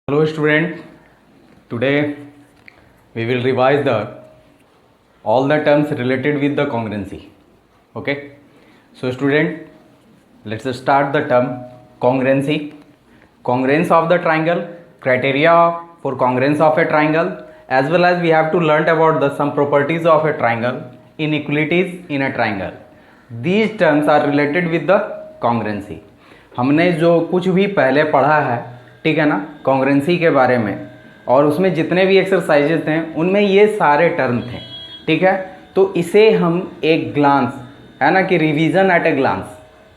Hello student, today we will revise all the terms related with the congruency. Okay, so student, let's start the term congruency. Congruence of the triangle, criteria for congruence of a triangle, as well as we have to learn about some properties of a triangle, inequalities in a triangle. These terms are related with the congruency. हमने जो कुछ भी पहले पढ़ा है, ठीक है ना, कॉन्ग्रेंसी के बारे में, और उसमें जितने भी एक्सरसाइजेज थे उनमें ये सारे टर्म थे, ठीक है। तो इसे हम एक ग्लांस, है ना, कि रिवीजन एट ए ग्लांस,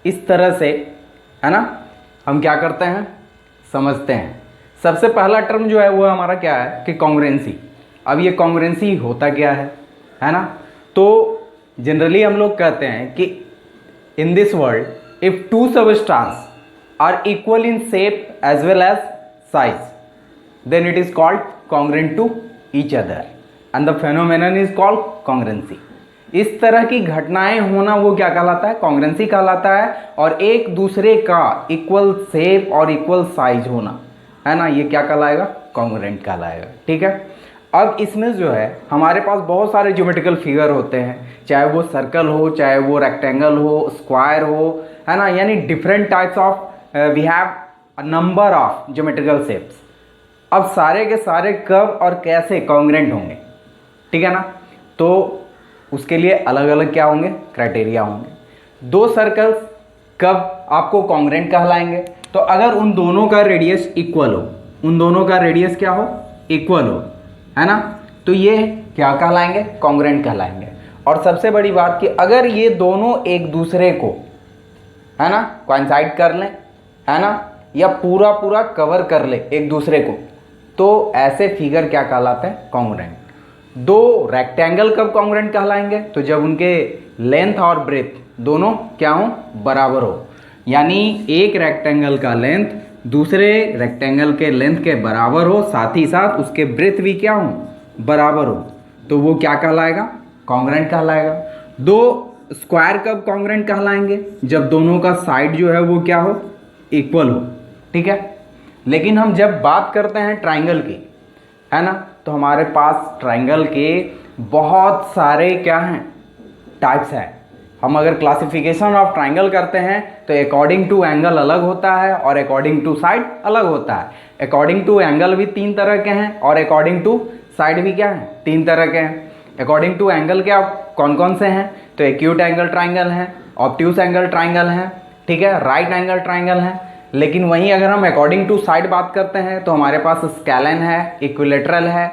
इस तरह से, है ना, हम क्या करते हैं, समझते हैं। सबसे पहला टर्म जो है वो हमारा क्या है कि कॉन्ग्रेंसी। अब ये कॉन्ग्रेंसी होता क्या है ना। तो जनरली हम लोग कहते हैं कि in this world if two substance are equal in shape as well as size, then it is called congruent to each other and the phenomenon is called congruency. इस तरह की घटनाएं होना वो क्या कहलाता है, कॉन्ग्रेंसी कहलाता है। और एक दूसरे का इक्वल शेप और इक्वल साइज होना, है ना, ये क्या कहलाएगा, कॉन्ग्रेंट कहलाएगा, ठीक है। अब इसमें जो है हमारे पास बहुत सारे ज्योमेट्रिकल फिगर होते हैं, चाहे वो सर्कल हो, चाहे वो रेक्टेंगल हो, स्क्वायर हो, है ना, यानी different types of we have a number of geometrical shapes. अब सारे के सारे कब और कैसे कॉन्ग्रेंट होंगे, ठीक है ना, तो उसके लिए अलग अलग क्या होंगे, क्राइटेरिया होंगे। दो सर्कल्स कब आपको कॉन्ग्रेंट कहलाएंगे, तो अगर उन दोनों का रेडियस इक्वल हो, उन दोनों का रेडियस क्या हो, इक्वल हो, है ना, तो ये क्या कहलाएंगे, कॉन्ग्रेंट कहलाएंगे। और सबसे बड़ी बात कि अगर ये दोनों एक दूसरे को, है ना, कोइंसाइड कर लें, है ना, या पूरा पूरा कवर कर ले एक दूसरे को, तो ऐसे फिगर क्या कहलाते हैं, कॉन्ग्रुएंट। दो रेक्टेंगल कब कॉन्ग्रुएंट कहलाएंगे, तो जब उनके लेंथ और ब्रेथ दोनों क्या हो, बराबर हो। यानी एक रेक्टेंगल का लेंथ दूसरे रेक्टेंगल के लेंथ के बराबर हो, साथ ही साथ उसके ब्रेथ भी क्या हो, बराबर हो, तो वो क्या कहलाएगा, कॉन्ग्रुएंट कहलाएगा। दो स्क्वायर कब कॉन्ग्रुएंट कहलाएंगे, जब दोनों का साइड जो है वो क्या हो, इक्वल हो, ठीक है। लेकिन हम जब बात करते हैं ट्राइंगल की, है ना, तो हमारे पास ट्राइंगल के बहुत सारे क्या हैं, टाइप्स हैं। हम अगर क्लासिफिकेशन ऑफ ट्राइंगल करते हैं तो अकॉर्डिंग टू एंगल अलग होता है और अकॉर्डिंग टू साइड अलग होता है। अकॉर्डिंग टू एंगल भी तीन तरह के हैं और अकॉर्डिंग टू साइड भी क्या है, तीन तरह के हैं। अकॉर्डिंग टू एंगल क्या कौन कौन से हैं, तो एक्यूट एंगल ट्राइंगल है, ऑब्ट्यूस एंगल ट्राइंगल है, ठीक है, राइट एंगल ट्राइंगल है। लेकिन वहीं अगर हम अकॉर्डिंग टू साइड बात करते हैं तो हमारे पास स्केलन है, इक्विलेटरल है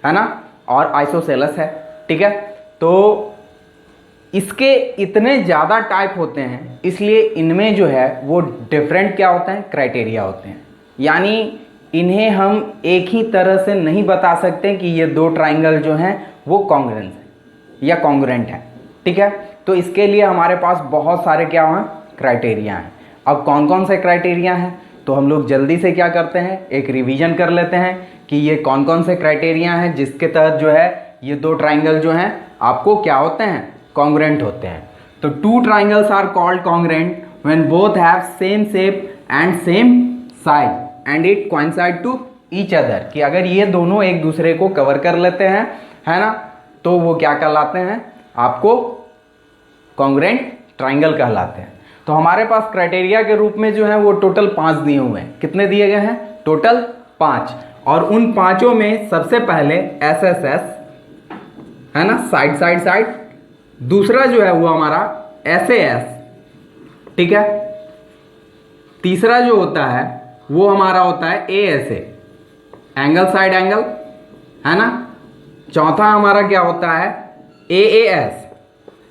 ना, और आइसोसेलस है, ठीक है। तो इसके इतने ज़्यादा टाइप होते हैं, इसलिए इनमें जो है वो डिफरेंट क्या होते हैं, क्राइटेरिया होते हैं। यानी इन्हें हम एक ही तरह से नहीं बता सकते कि ये दो ट्राइंगल जो हैं वो कॉन्ग्रुएंट है या कॉन्ग्रुएंट है, ठीक है। तो इसके लिए हमारे पास बहुत सारे क्या हैं, क्राइटेरिया हैं। अब कौन कौन से क्राइटेरिया हैं, तो हम लोग जल्दी से क्या करते हैं, एक रिवीजन कर लेते हैं कि ये कौन कौन से क्राइटेरिया हैं जिसके तहत जो है ये दो ट्राइंगल जो हैं आपको क्या होते हैं, कॉन्ग्रुएंट होते हैं। तो two triangles are called congruent when both have same shape and same size and it coincide to each other, कि अगर ये दोनों एक दूसरे को कवर कर लेते हैं, है ना, तो वो क्या कहलाते हैं, आपको कॉन्ग्रुएंट ट्राइंगल कहलाते हैं। तो हमारे पास क्राइटेरिया के रूप में जो है वो टोटल 5 दिए हुए हैं। कितने दिए गए हैं, टोटल 5। और उन पांचों में सबसे पहले SSS, है ना, साइड साइड साइड। दूसरा जो है वो हमारा SAS, ठीक है। तीसरा जो होता है वो हमारा होता है ASA, एंगल साइड एंगल, है ना। चौथा हमारा क्या होता है AAS,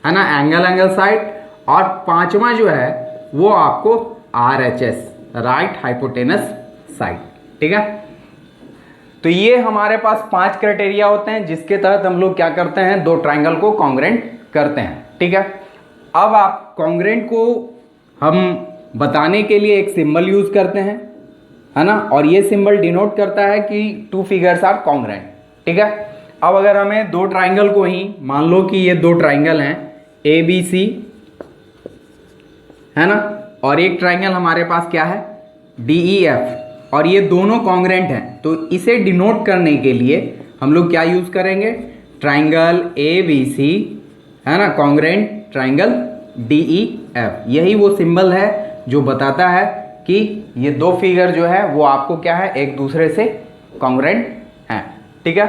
है ना, एंगल एंगल साइड। और पांचवा जो है वो आपको RHS, राइट हाइपोटेनस साइड, ठीक है। तो ये हमारे पास 5 क्राइटेरिया होते हैं जिसके तहत हम लोग क्या करते हैं, दो ट्राइंगल को कॉन्ग्रुएंट करते हैं, ठीक है। अब आप कॉन्ग्रुएंट को हम बताने के लिए एक सिंबल यूज करते हैं, है ना, और ये सिंबल डिनोट करता है कि टू फिगर्स आर कॉन्ग्रुएंट, ठीक है। अब अगर हमें दो ट्राइंगल को ही मान लो कि ये दो ट्राइंगल हैं ABC, है ना, और एक ट्राइंगल हमारे पास क्या है DEF, और ये दोनों कॉन्ग्रेंट हैं, तो इसे डिनोट करने के लिए हम लोग क्या यूज़ करेंगे, ट्राइंगल ABC है ना, कॉन्ग्रेंट ट्राइंगल DEF। यही वो सिंबल है जो बताता है कि ये दो फिगर जो है वो आपको क्या है, एक दूसरे से कॉन्ग्रेंट हैं। ठीक है,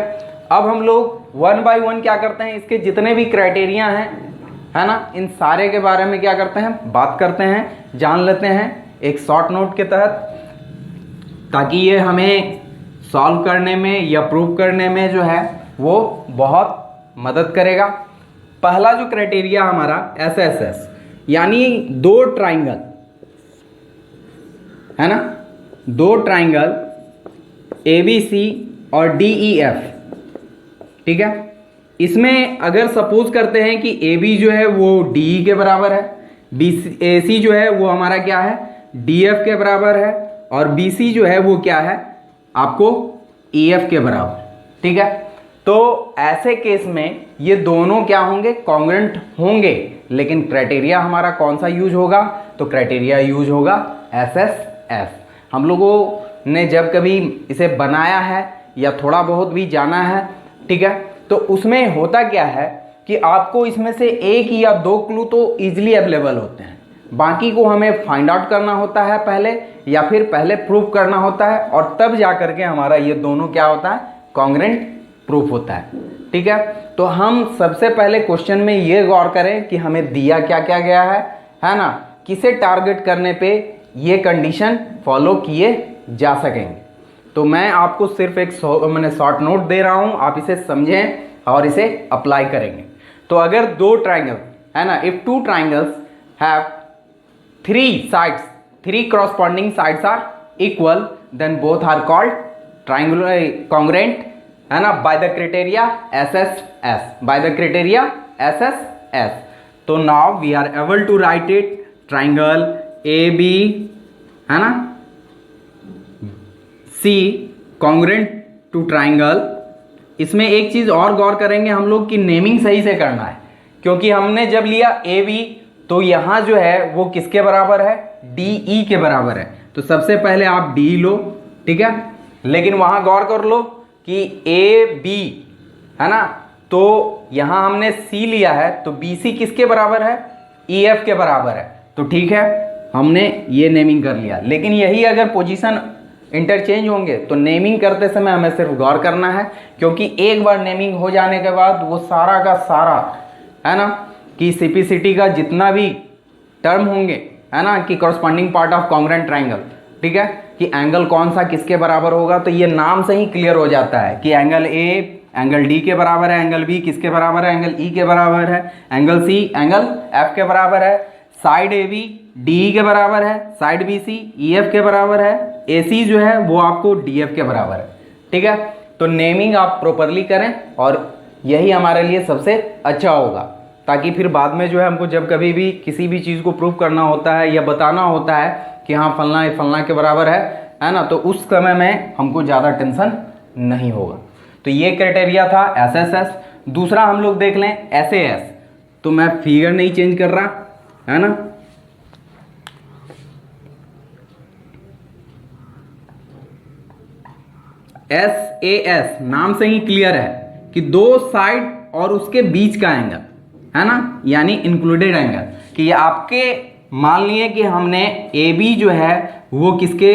अब हम लोग वन बाय वन क्या करते हैं, इसके जितने भी क्राइटेरिया हैं है ना, इन सारे के बारे में क्या करते हैं, बात करते हैं, जान लेते हैं एक शॉर्ट नोट के तहत, ताकि ये हमें सॉल्व करने में या प्रूव करने में जो है वो बहुत मदद करेगा। पहला जो क्राइटेरिया हमारा SSS, यानी दो ट्राइंगल है ना, दो ट्राइंगल ABC और DEF। ठीक है, इसमें अगर सपोज करते हैं कि AB जो है वो DE के बराबर है, AC जो है वो हमारा क्या है, DF के बराबर है, और BC जो है वो क्या है आपको EF के बराबर। ठीक है, तो ऐसे केस में ये दोनों क्या होंगे, कॉन्ग्रेंट होंगे, लेकिन क्राइटेरिया हमारा कौन सा यूज होगा, तो क्राइटेरिया यूज होगा SSS। हम लोगों ने जब कभी इसे बनाया है या थोड़ा बहुत भी जाना है, ठीक है, तो उसमें होता क्या है कि आपको इसमें से एक या दो क्लू तो इजीली अवेलेबल होते हैं, बाकी को हमें फाइंड आउट करना होता है पहले, या फिर पहले प्रूफ करना होता है, और तब जा करके हमारा ये दोनों क्या होता है, कॉन्ग्रेंट प्रूफ होता है। ठीक है, तो हम सबसे पहले क्वेश्चन में ये गौर करें कि हमें दिया क्या क्या गया है ना, किसे टारगेट करने पे ये कंडीशन फॉलो किए जा सकेंगे। तो मैं आपको सिर्फ एक मैंने शॉर्ट नोट दे रहा हूँ, आप इसे समझें और इसे अप्लाई करेंगे। तो अगर दो ट्राइंगल है ना, if two triangles have three sides, three corresponding sides are equal, then both are called triangular congruent है ना, by the criteria SSS, by the criteria SSS। तो now we are able to write it, triangle AB है ना C congruent to triangle। इसमें एक चीज और गौर करेंगे हम लोग कि नेमिंग सही से करना है, क्योंकि हमने जब लिया AB तो यहां जो है वो किसके बराबर है, DE के बराबर है। तो सबसे पहले आप D लो, ठीक है, लेकिन वहां गौर कर लो कि AB है ना, तो यहां हमने C लिया है, तो BC किसके बराबर है, EF के बराबर है। तो ठीक है, हमने ये नेमिंग कर लिया, लेकिन यही अगर पोजीशन इंटरचेंज होंगे तो नेमिंग करते समय हमें सिर्फ गौर करना है, क्योंकि एक बार नेमिंग हो जाने के बाद वो सारा का सारा है ना कि CPCT का जितना भी टर्म होंगे है ना कि corresponding part of congruent triangle, ठीक है, कि एंगल कौन सा किसके बराबर होगा, तो ये नाम से ही क्लियर हो जाता है कि एंगल A एंगल D के बराबर है, एंगल B किसके बराबर है, एंगल E के बराबर है, एंगल C एंगल F के बराबर है, साइड AB DE के बराबर है, साइड BC EF के बराबर है, AC जो है वो आपको DF के बराबर है। ठीक है, तो नेमिंग आप प्रॉपरली करें और यही हमारे लिए सबसे अच्छा होगा, ताकि फिर बाद में जो है हमको जब कभी भी किसी भी चीज़ को प्रूफ करना होता है या बताना होता है कि हाँ फलना फलना के बराबर है ना, तो उस समय में हमको ज़्यादा टेंशन नहीं होगा। तो ये क्राइटेरिया था SSS। दूसरा हम लोग देख लें SAS। तो मैं फिगर नहीं चेंज कर रहा है ना, SAS नाम से ही क्लियर है कि दो साइड और उसके बीच का एंगल है ना, यानी इंक्लूडेड एंगल, कि ये आपके मान लिए कि हमने AB जो है वो किसके,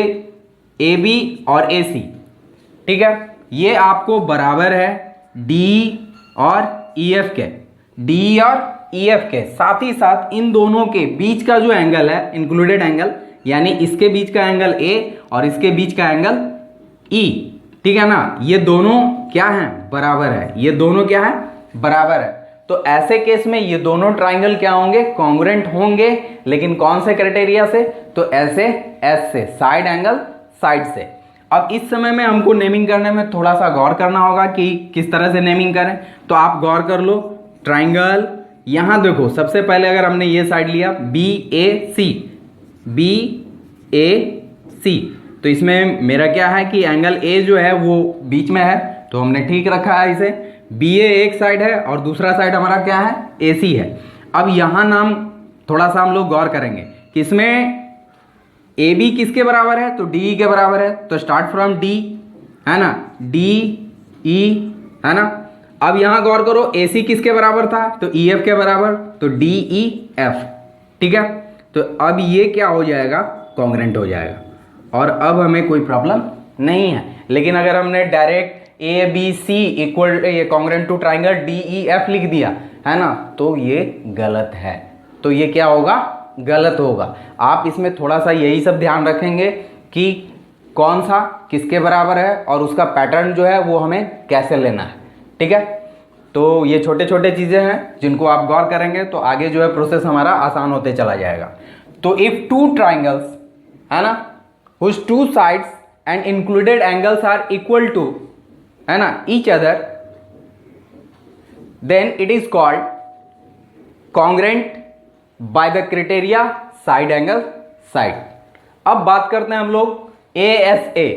AB और AC, ठीक है, ये आपको बराबर है DE और EF के, DE और EF के, साथ ही साथ इन दोनों के बीच का जो एंगल है इंक्लूडेड एंगल, यानी इसके बीच का एंगल A और इसके बीच का एंगल E, ठीक है ना, ये दोनों क्या हैं, बराबर है, ये दोनों क्या है, बराबर है। तो ऐसे केस में ये दोनों ट्राइंगल क्या होंगे, कॉन्ग्रुएंट होंगे, लेकिन कौन से क्राइटेरिया से, तो ऐसे S से, साइड एंगल साइड से। अब इस समय में हमको नेमिंग करने में थोड़ा सा गौर करना होगा कि किस तरह से नेमिंग करें। तो आप गौर कर लो, ट्राइंगल यहां देखो, सबसे पहले अगर हमने ये साइड लिया BAC, BAC, तो इसमें मेरा क्या है कि एंगल A जो है वो बीच में है, तो हमने ठीक रखा है इसे। BA एक साइड है और दूसरा साइड हमारा क्या है, AC है। अब यहाँ नाम थोड़ा सा हम लोग गौर करेंगे कि इसमें ए बी किसके बराबर है? तो डी ई के बराबर है। तो स्टार्ट फ्रॉम डी, है ना, डी ई, है ना। अब यहां गौर करो, ए सी किसके बराबर था? तो ई एफ के बराबर, तो डी ई एफ, ठीक है। तो अब ये क्या हो जाएगा? कॉन्ग्रेंट हो जाएगा और अब हमें कोई प्रॉब्लम नहीं है। लेकिन अगर हमने direct A B C equal congruent to triangle D E F लिख दिया, है ना, तो ये गलत है। तो ये क्या होगा? गलत होगा। आप इसमें थोड़ा सा यही सब ध्यान रखेंगे कि कौन सा किसके बराबर है और उसका पैटर्न जो है वो हमें कैसे लेना है, ठीक है। तो ये छोटे छोटे चीज़ें हैं जिनको आप गौर करेंगे तो आगे जो है प्रोसेस हमारा आसान होते चला जाएगा। तो इफ टू ट्राइंगल्स, है ना, whose two sides and included angles are equal to, है ना, each other, then it is called congruent by the criteria side angle side। अब बात करते हैं हम लोग ASA।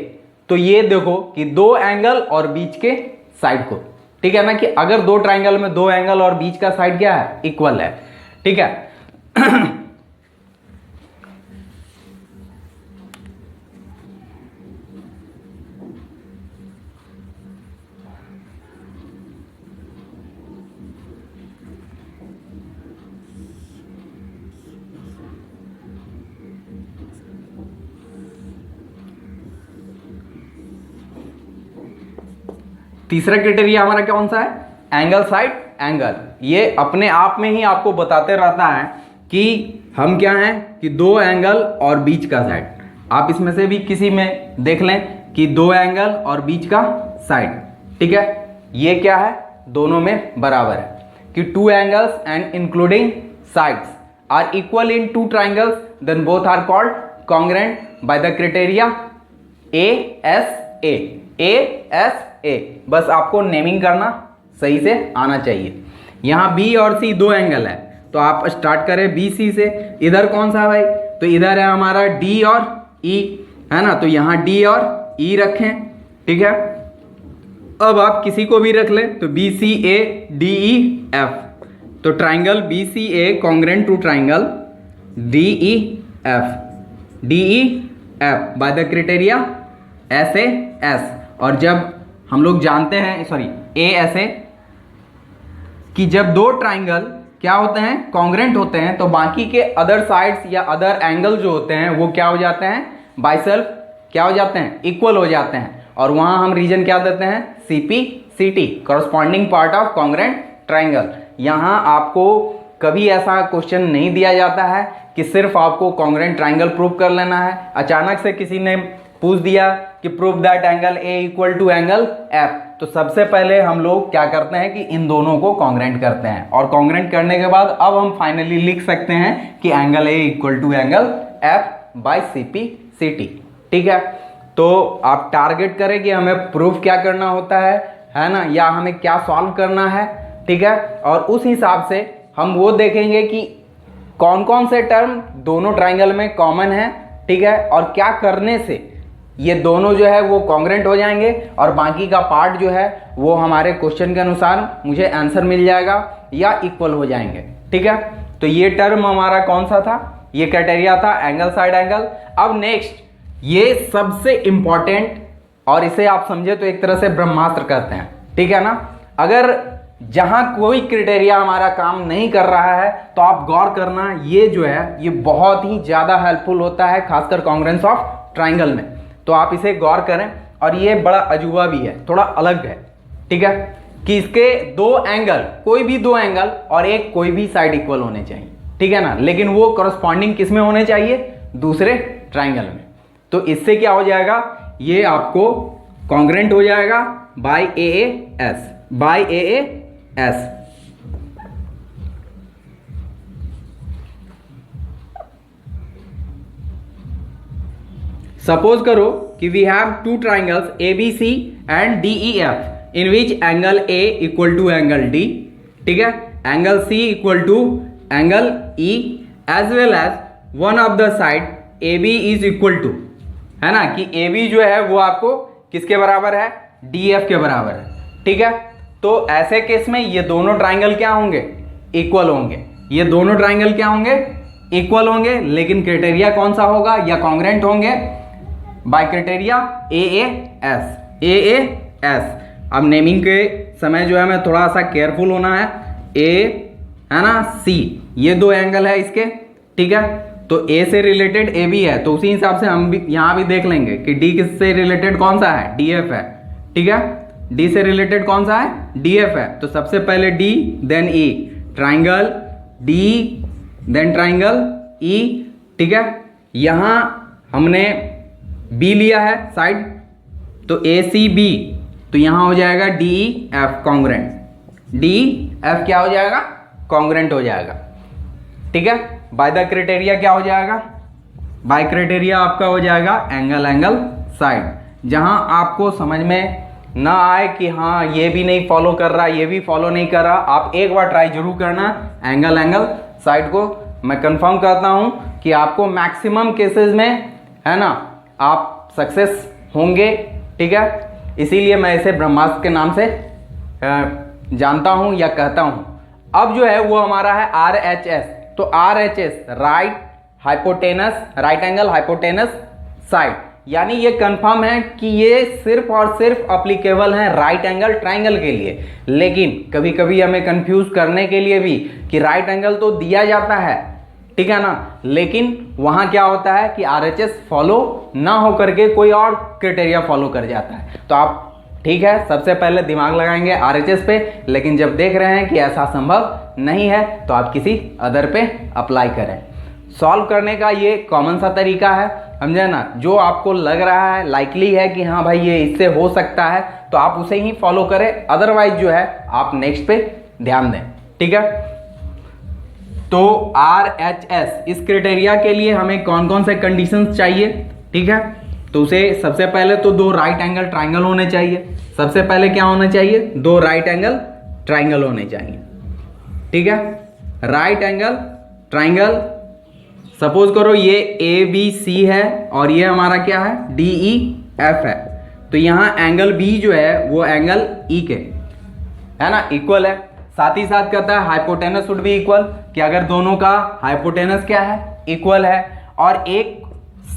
तो ये देखो कि दो एंगल और बीच के साइड को, ठीक है ना, कि अगर दो ट्राइंगल में दो एंगल और बीच का साइड क्या है? इक्वल है, ठीक है। तीसरा क्राइटेरिया हमारा कौन सा है? Angle side angle. ये अपने आप में ही आपको बताते रहता है कि हम क्या हैं, कि दो एंगल और बीच का साइड। आप इसमें से भी किसी में देख लें कि दो एंगल और बीच का साइड, ठीक है, ये क्या है? दोनों में बराबर है। कि two angles and including sides are equal in two triangles, then both are called congruent by the criteria ASA। ASA, बस आपको नेमिंग करना सही से आना चाहिए। यहाँ B और C दो एंगल है, तो आप स्टार्ट करें BC से। इधर कौन सा भाई? तो इधर है हमारा D और E, है ना, तो यहाँ D और E रखें, ठीक है। अब आप किसी को भी रख लें, तो BCA DEF, तो triangle BCA congruent to triangle DEF by the criteria SAS। और जब हम लोग जानते हैं, सॉरी, ASA, कि जब दो ट्राइंगल क्या होते हैं? कॉन्ग्रेंट होते हैं, तो बाकी के अदर साइड्स या अदर एंगल जो होते हैं वो क्या हो जाते हैं? बाय सेल्फ क्या हो जाते हैं? इक्वल हो जाते हैं। और वहां हम रीजन क्या देते हैं? CPCT, corresponding part of congruent triangle. यहां आपको कभी ऐसा क्वेश्चन नहीं दिया जाता है कि सिर्फ आपको कॉन्ग्रेंट ट्राइंगल प्रूव कर लेना है। अचानक से किसी ने पूछ दिया कि prove that angle A equal to angle F, तो सबसे पहले हम लोग क्या करते हैं कि इन दोनों को कॉन्ग्रेंट करते हैं। और कॉन्ग्रेंट करने के बाद अब हम फाइनली लिख सकते हैं कि angle A equal to angle F by CPCT, ठीक है। तो आप टारगेट करें कि हमें प्रूफ क्या करना होता है ना, या हमें क्या सॉल्व करना है, ठीक है। और उस हिसाब से हम वो देखेंगे कि कौन कौन से टर्म दोनों ट्राइंगल में कॉमन है, ठीक है, और क्या करने से ये दोनों जो है वो कॉन्ग्रेंट हो जाएंगे और बाकी का पार्ट जो है वो हमारे क्वेश्चन के अनुसार मुझे आंसर मिल जाएगा या इक्वल हो जाएंगे, ठीक है। तो ये टर्म हमारा कौन सा था? ये क्राइटेरिया था एंगल साइड एंगल। अब नेक्स्ट, ये सबसे इंपॉर्टेंट, और इसे आप समझे तो एक तरह से ब्रह्मास्त्र कहते हैं, ठीक है ना। अगर जहां कोई क्राइटेरिया हमारा काम नहीं कर रहा है तो आप गौर करना, ये जो है ये बहुत ही ज्यादा हेल्पफुल होता है, खासकर कॉन्ग्रेंस ऑफ ट्राइंगल में। तो आप इसे गौर करें। और ये बड़ा अजूबा भी है, थोड़ा अलग है, ठीक है, कि इसके दो एंगल, कोई भी दो एंगल और एक कोई भी साइड इक्वल होने चाहिए, ठीक है ना। लेकिन वो करस्पॉन्डिंग किस में होने चाहिए? दूसरे ट्राइंगल में। तो इससे क्या हो जाएगा? ये आपको कॉन्ग्रेंट हो जाएगा बाय AAS। सपोज करो कि we have two triangles ABC and DEF in which angle A equal to angle D, ठीक है, angle C equal to angle E, as well as one of the side AB is equal to, है ना, कि AB जो है वो आपको किसके बराबर है? DF के बराबर है, ठीक है। तो ऐसे केस में ये दोनों ट्राइंगल क्या होंगे? इक्वल होंगे। ये दोनों ट्राइंगल क्या होंगे? इक्वल होंगे, लेकिन क्राइटेरिया कौन सा होगा या कॉन्ग्रेंट होंगे बाय क्राइटेरिया AAS। अब नेमिंग के समय जो है मैं थोड़ा सा केयरफुल होना है। ए है ना, सी, ये दो एंगल है इसके, ठीक है। तो ए से रिलेटेड ए भी है, तो उसी हिसाब से हम भी यहां भी देख लेंगे कि डी किससे रिलेटेड कौन सा है, DF है, ठीक है। डी से रिलेटेड कौन सा है, DF है। तो सबसे पहले D then E, triangle D then triangle E, ठीक है। यहां हमने बी लिया है साइड, तो ACB, तो यहां हो जाएगा DEF कॉन्ग्रेंट, DEF क्या हो जाएगा, कॉन्ग्रेंट हो जाएगा, ठीक है। बाय द क्राइटेरिया क्या हो जाएगा, बाय क्राइटेरिया आपका हो जाएगा एंगल साइड। जहां आपको समझ में ना आए कि हाँ ये भी नहीं फॉलो कर रहा, ये भी फॉलो नहीं कर रहा, आप एक बार ट्राई जरूर करना एंगल साइड को। मैं कंफर्म करता हूं कि आपको मैक्सिमम केसेस में, है ना, आप सक्सेस होंगे, ठीक है। इसीलिए मैं इसे ब्रह्मास्त्र के नाम से जानता हूं या कहता हूं। अब जो है वो हमारा है RHS। तो RHS right hypotenuse, right angle hypotenuse side, यानी ये कंफर्म है कि ये सिर्फ और सिर्फ अप्लीकेबल है राइट एंगल ट्राइंगल के लिए। लेकिन कभी कभी हमें कंफ्यूज करने के लिए भी कि राइट एंगल तो दिया जाता है, ठीक है ना, लेकिन वहां क्या होता है कि RHS फॉलो ना हो करके कोई और क्राइटेरिया फॉलो कर जाता है। तो आप, ठीक है, सबसे पहले दिमाग लगाएंगे RHS पे, लेकिन जब देख रहे हैं कि ऐसा संभव नहीं है तो आप किसी अदर पे अप्लाई करें। सॉल्व करने का ये कॉमन सा तरीका है, समझे ना। जो आपको लग रहा है, लाइकली है कि हाँ भाई ये इससे हो सकता है, तो आप उसे ही फॉलो करें, अदरवाइज जो है आप नेक्स्ट पे ध्यान दें, ठीक है। तो RHS इस क्राइटेरिया के लिए हमें कौन कौन से कंडीशंस चाहिए, ठीक है। तो उसे सबसे पहले तो दो राइट एंगल ट्राइंगल होने चाहिए। सबसे पहले क्या होना चाहिए, दो राइट एंगल ट्राइंगल होने चाहिए, ठीक है। राइट एंगल ट्राइंगल, सपोज करो ये ABC है और ये हमारा क्या है, DEF है। तो यहां एंगल B जो है वो एंगल E के, है ना, इक्वल है। साथ ही साथ कहता है हाइपोटेनस वुड बी इक्वल, कि अगर दोनों का हाइपोटेनस क्या है, इक्वल है, और एक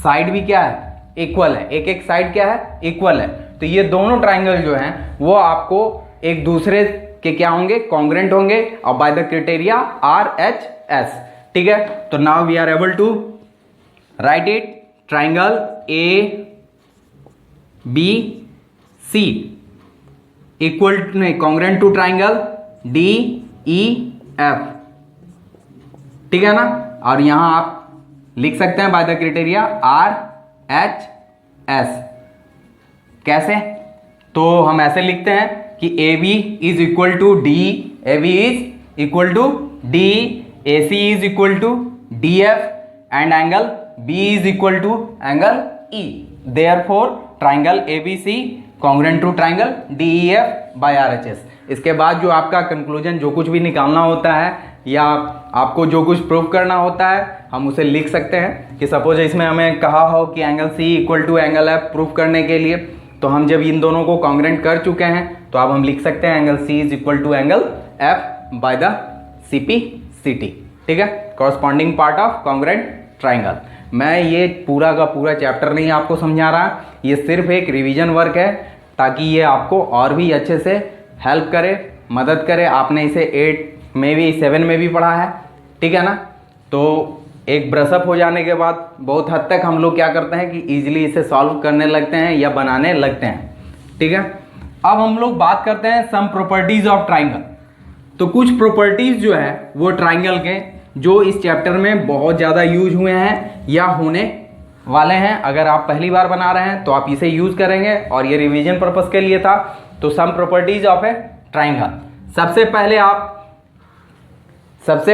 साइड भी क्या है, इक्वल है, एक एक साइड क्या है, इक्वल है। तो ये दोनों ट्राइंगल जो हैं वो आपको एक दूसरे के क्या होंगे, कॉन्ग्रेंट होंगे, और बाय द क्राइटेरिया RHS, ठीक है। तो now we are able to write it, triangle ABC equal congruent to triangle DEF, ठीक है ना। और यहां आप लिख सकते हैं बाय द क्राइटेरिया RHS। कैसे, तो हम ऐसे लिखते हैं कि AB is equal to D, AB is equal to D, AC is equal to DF and angle B is equal to angle E। Therefore triangle ABC congruent to triangle DEF by RHS। इसके बाद जो आपका conclusion, जो कुछ भी निकालना होता है या आपको जो कुछ प्रूफ करना होता है, हम उसे लिख सकते हैं। कि सपोज इसमें हमें कहा हो कि angle C equal to angle F proof करने के लिए, तो हम जब इन दोनों को कॉन्ग्रेंट कर चुके हैं तो अब हम लिख सकते हैं angle C is equal to angle F by the CPCT, ठीक है, corresponding part of congruent triangle. मैं ये पूरा का पूरा चैप्टर नहीं आपको समझा रहा, ये सिर्फ एक रिवीजन वर्क है, ताकि ये आपको और भी अच्छे से हेल्प करे, मदद करे। आपने इसे 8 में भी 7 में भी पढ़ा है, ठीक है ना। तो एक ब्रशअप हो जाने के बाद बहुत हद तक हम लोग क्या करते हैं कि इजीली इसे सॉल्व करने लगते हैं या बनाने लगते हैं, ठीक है। अब हम लोग बात करते हैं सम प्रॉपर्टीज ऑफ ट्राइंगल। तो कुछ प्रॉपर्टीज जो है वो ट्राइंगल के, जो इस चैप्टर में बहुत ज़्यादा यूज हुए हैं या होने वाले हैं। अगर आप पहली बार बना रहे हैं तो आप इसे यूज करेंगे, और ये रिवीजन पर्पस के लिए था। तो some properties of a triangle, सबसे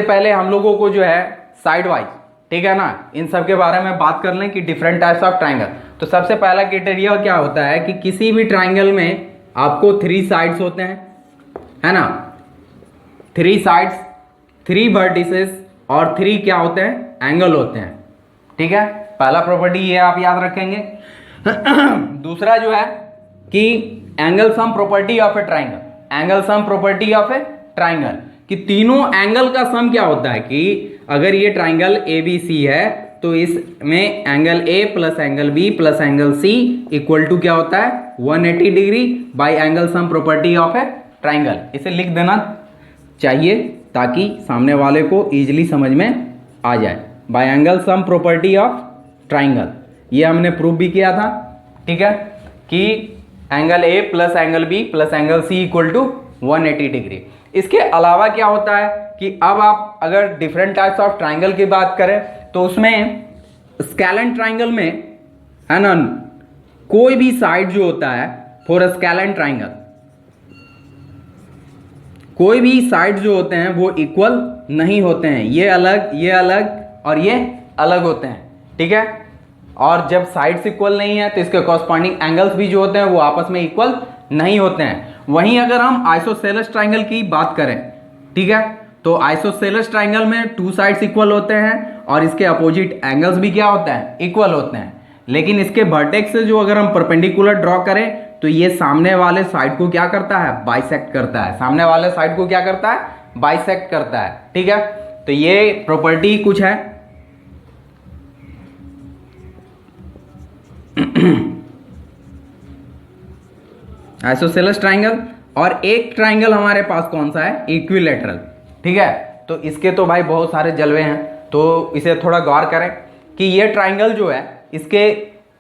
पहले हम लोगों को जो है साइड वाइज, ठीक है ना, इन सब के बारे में बात कर लें कि डिफरेंट टाइप्स ऑफ ट्राइंगल। तो सबसे पहला क्राइटेरिया क्या होता है कि किसी भी ट्राइंगल में आपको 3 साइड्स होते हैं, है ना, 3 साइड्स, 3 वर्टिसेस और 3 क्या होते हैं, एंगल होते हैं, ठीक है। पहला प्रॉपर्टी ये आप याद रखेंगे। दूसरा जो है कि angle sum property of a triangle, angle sum property of a triangle, कि तीनों एंगल का सम क्या होता है कि अगर ये ट्राइंगल ए बी सी है तो इसमें angle A plus angle B plus angle C equal to क्या होता है 180 degree by angle sum property of a triangle. इसे लिख देना चाहिए ताकि सामने वाले को इजीली समझ में आ जाए। By angle sum property of triangle, ये हमने प्रूव भी किया था, ठीक है, कि angle A plus angle B plus angle C equal to 180 degree. इसके अलावा क्या होता है कि अब आप अगर डिफरेंट टाइप्स ऑफ ट्राइंगल की बात करें तो उसमें स्केलेंट ट्राइंगल में है ना, कोई भी साइड जो होता है फॉर स्केलेंट ट्राइंगल, कोई भी साइड जो होते हैं वो इक्वल नहीं होते हैं, ये अलग और ये अलग होते हैं, ठीक है। और जब साइड्स इक्वल नहीं है तो इसके कॉरस्पॉन्डिंग एंगल्स भी जो होते हैं वो आपस में इक्वल नहीं होते हैं। वहीं अगर हम आइसोसेलेस ट्राइंगल की बात करें, ठीक है, तो आइसोसेलेस ट्राइंगल में टू साइड्स इक्वल होते हैं और इसके अपोजिट एंगल्स भी क्या होते हैं, इक्वल होते हैं। लेकिन इसके वर्टेक्स से जो अगर हम परपेंडिकुलर ड्रॉ करें तो ये सामने वाले साइड को क्या करता है, बाइसेक्ट करता है, सामने वाले साइड को क्या करता है, बाइसेक्ट करता है, ठीक है। तो ये प्रॉपर्टी कुछ है। आइसोसेलेस ट्राइंगल, और एक ट्राइंगल हमारे पास कौन सा है, इक्विलैटरल, ठीक है। तो इसके तो भाई बहुत सारे जलवे हैं, तो इसे थोड़ा गौर करें कि ये ट्राइंगल जो है इसके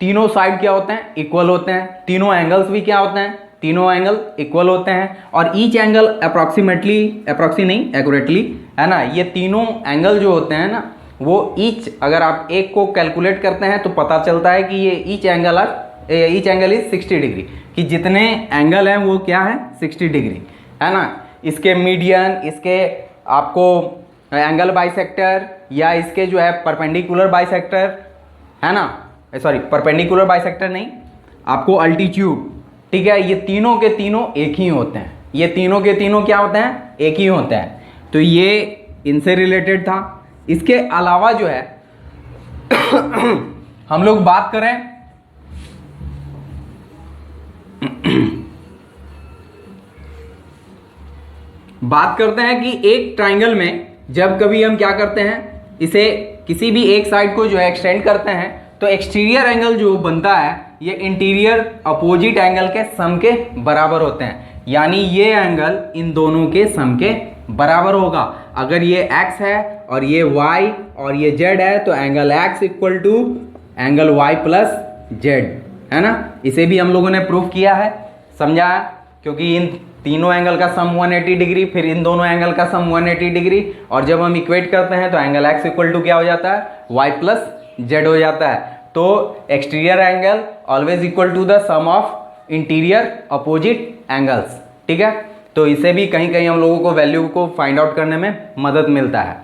तीनों साइड क्या होते हैं, इक्वल होते हैं, तीनों एंगल्स भी क्या होते हैं, तीनों एंगल इक्वल होते हैं, और ईच एंगल एक्यूरेटली है ना, ये तीनों एंगल जो होते हैं ना वो ईच, अगर आप एक को कैलकुलेट करते हैं तो पता चलता है कि ये ईच एंगल इज 60 डिग्री, कि जितने एंगल हैं वो क्या है 60 डिग्री, है ना। इसके मीडियन, इसके आपको एंगल बाइसेक्टर या इसके जो है परपेंडिकुलर बाइसेक्टर, है ना, सॉरी परपेंडिकुलर बाइसेक्टर नहीं, आपको अल्टीट्यूड, ठीक है, ये तीनों के तीनों एक ही होते हैं, ये तीनों के तीनों क्या होते हैं, एक ही होते हैं। तो ये इनसे रिलेटेड था। इसके अलावा जो है हम लोग बात करें बात करते हैं कि एक ट्राइंगल में जब कभी हम क्या करते हैं, इसे किसी भी एक साइड को जो है एक्सटेंड करते हैं तो एक्सटीरियर एंगल जो बनता है ये इंटीरियर अपोजिट एंगल के सम के बराबर होते हैं, यानी ये एंगल इन दोनों के सम के बराबर होगा। अगर ये x है और ये y और ये z है तो angle x equal to angle y plus z, है ना। इसे भी हम लोगों ने प्रूफ किया है, समझा है, क्योंकि इन तीनों एंगल का सम 180 डिग्री, फिर इन दोनों एंगल का सम 180 डिग्री, और जब हम इक्वेट करते हैं तो एंगल x इक्वल टू क्या हो जाता है, y प्लस z हो जाता है। तो exterior angle always equal to the sum of interior opposite angles, ठीक है। तो इसे भी कहीं कहीं हम लोगों को वैल्यू को फाइंड आउट करने में मदद मिलता है।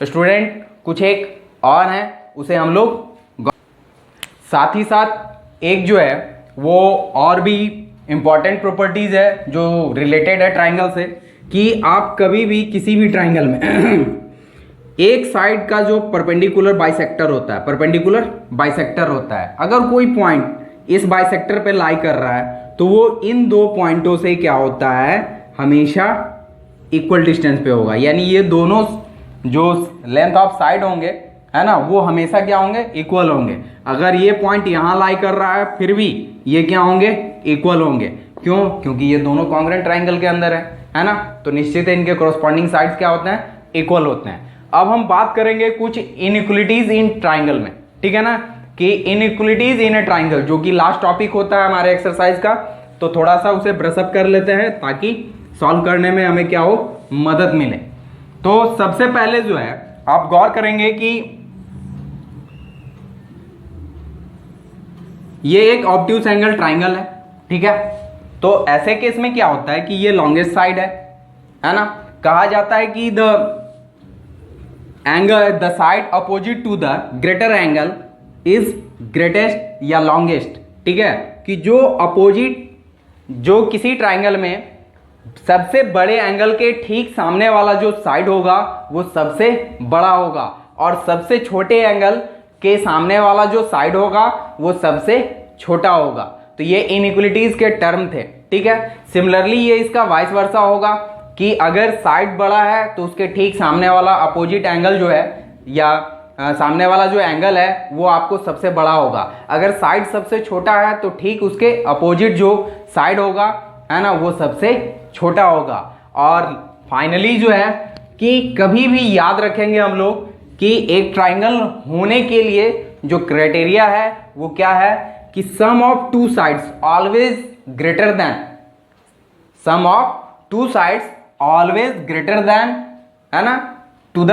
स्टूडेंट कुछ एक और है उसे हम लोग साथ ही साथ एक जो है वो और भी इंपॉर्टेंट प्रॉपर्टीज है जो रिलेटेड है ट्राइंगल से, कि आप कभी भी किसी भी ट्राइंगल में एक साइड का जो परपेंडिकुलर बाइसेक्टर होता है, अगर कोई पॉइंट इस बाइसेक्टर पे लाई कर रहा है तो वो इन दो पॉइंटों से क्या होता है, हमेशा इक्वल डिस्टेंस पे होगा, यानी ये दोनों जो लेंथ ऑफ साइड होंगे, है ना, वो हमेशा क्या होंगे, इक्वल होंगे। अगर ये पॉइंट यहाँ लाई कर रहा है फिर भी ये क्या होंगे, इक्वल होंगे। क्यों? क्योंकि ये दोनों कॉन्ग्रुएंट ट्राइंगल के अंदर है ना, तो निश्चित है इनके कॉरस्पॉन्डिंग साइड्स क्या होते हैं, इक्वल होते हैं। अब हम बात करेंगे कुछ इनइक्वलिटीज इन ट्राइंगल में, ठीक है ना, कि इनइक्वलिटीज इन ए ट्राइंगल, जो कि लास्ट टॉपिक होता है हमारे एक्सरसाइज का, तो थोड़ा सा उसे ब्रशअप कर लेते हैं ताकि सॉल्व करने में हमें क्या हो, मदद मिले। तो सबसे पहले जो है आप गौर करेंगे कि ये एक ऑब्ट्यूज एंगल ट्राइंगल है, ठीक है। तो ऐसे केस में क्या होता है कि ये लॉन्गेस्ट साइड है ना, कहा जाता है कि the side opposite to the greater angle is greatest या लॉन्गेस्ट, ठीक है, कि जो अपोजिट, जो किसी ट्राइंगल में सबसे बड़े एंगल के ठीक सामने वाला जो साइड होगा वो सबसे बड़ा होगा, और सबसे छोटे एंगल के सामने वाला जो साइड होगा वो सबसे छोटा होगा। तो ये इनइक्वलिटीज के टर्म थे, ठीक है। सिमिलरली ये इसका वाइस वर्सा होगा कि अगर साइड बड़ा है तो उसके ठीक सामने वाला अपोजिट एंगल जो है या सामने वाला जो एंगल है वो आपको सबसे बड़ा होगा। अगर साइड सबसे छोटा है तो ठीक उसके अपोजिट जो साइड होगा है ना वो सबसे छोटा होगा। और फाइनली जो है कि कभी भी याद रखेंगे हम लोग कि एक ट्राइंगल होने के लिए जो क्राइटेरिया है वो क्या है कि sum of two sides always greater than, sum of two sides always greater than, है ना, टू द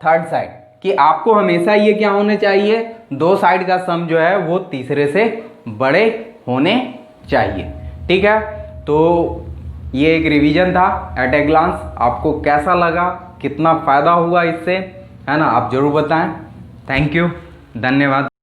थर्ड साइड, कि आपको हमेशा ये क्या होने चाहिए, दो साइड का सम जो है वो तीसरे से बड़े होने चाहिए। ठीक है, तो ये एक रिवीजन था एट ए ग्लांस। आपको कैसा लगा, कितना फ़ायदा हुआ इससे, है ना, आप ज़रूर बताएं। थैंक यू, धन्यवाद।